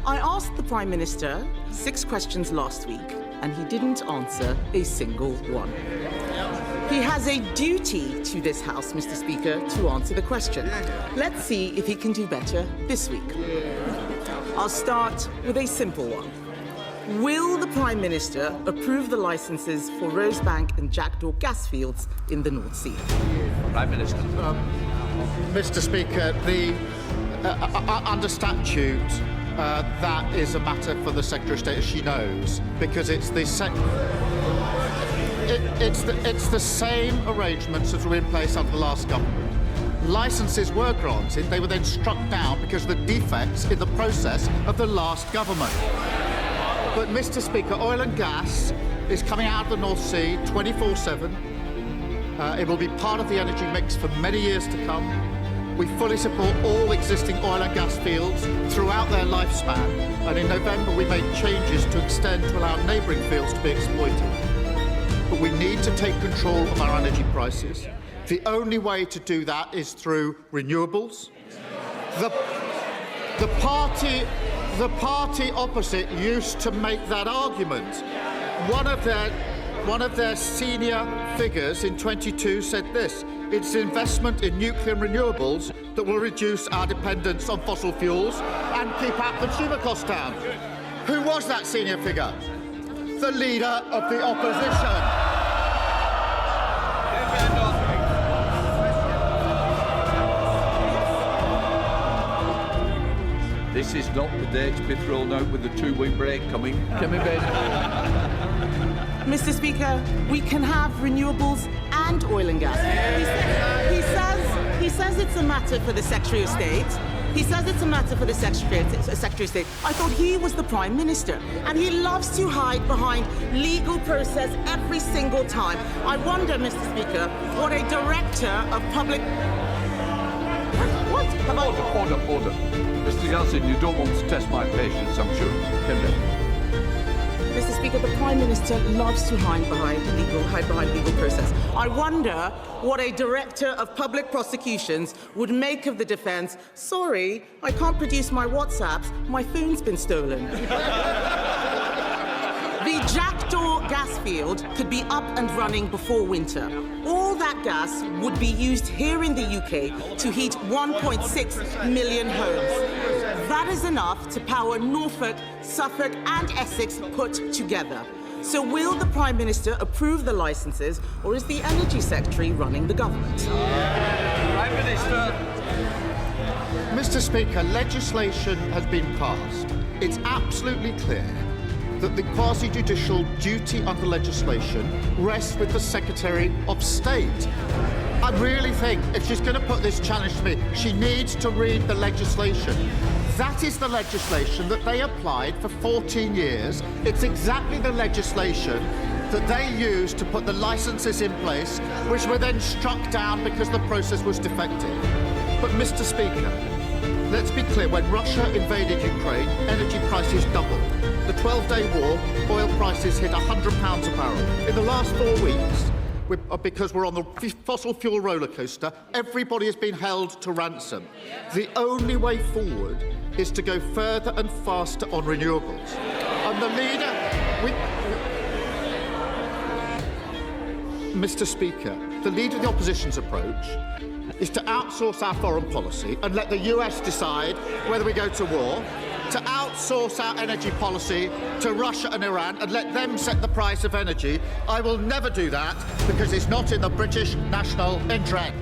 I asked the Prime Minister 6 questions last week, and he didn't answer a single one. He has a duty to this House, Mr. Speaker, to answer the question. Let's see if he can do better this week. I'll start with a simple one. Will the Prime Minister approve the licences for Rosebank and Jackdaw gas fields in the North Sea? Prime Minister. Mr. Speaker, under statute, that is a matter for the Secretary of State, as she knows, because it's the same arrangements that were in place under the last government. Licences were granted, they were then struck down because of the defects in the process of the last government. But, Mr. Speaker, oil and gas is coming out of the North Sea 24/7. It will be part of the energy mix for many years to come. We fully support all existing oil and gas fields throughout their lifespan, and in November we made changes to extend to allow neighbouring fields to be exploited. But we need to take control of our energy prices. The only way to do that is through renewables. The party opposite used to make that argument. One of their senior figures in 22 said this: it's investment in nuclear and renewables that will reduce our dependence on fossil fuels and keep our consumer costs down. Who was that senior figure? The leader of the opposition. This is not the day to be thrown out with the 2-week break coming. Kemi Badenoch. Mr. Speaker, we can have renewables and oil and gas. He says it's a matter for the Secretary of State. He says it's a matter for the Secretary of State. I thought he was the Prime Minister, and he loves to hide behind legal process every single time. I wonder, Mr. Speaker, what a Director of Public... What? Order. Mr. Yeltsin, you don't want to test my patience, I'm sure. Mr. Speaker, the Prime Minister loves to hide behind legal process. I wonder what a Director of Public Prosecutions would make of the defence. Sorry, I can't produce my WhatsApps. My phone's been stolen. The Jackdaw gas field could be up and running before winter. All that gas would be used here in the UK to heat 1.6 million homes. That is enough to power Norfolk, Suffolk and Essex put together. So will the Prime Minister approve the licences, or is the Energy Secretary running the government? Prime Minister. Mr. Speaker, legislation has been passed. It's absolutely clear that the quasi-judicial duty under legislation rests with the Secretary of State. I really think if she's going to put this challenge to me, she needs to read the legislation. That is the legislation that they applied for 14 years. It's exactly the legislation that they used to put the licences in place, which were then struck down because the process was defective. But, Mr. Speaker, let's be clear, when Russia invaded Ukraine, energy prices doubled. The 12-day war, oil prices hit £100 a barrel. In the last 4 weeks, because we're on the fossil fuel roller coaster, everybody has been held to ransom. The only way forward is to go further and faster on renewables. And the leader... Mr. Speaker, the leader of the opposition's approach is to outsource our foreign policy and let the US decide whether we go to war, to outsource our energy policy to Russia and Iran and let them set the price of energy. I will never do that because it's not in the British national interest.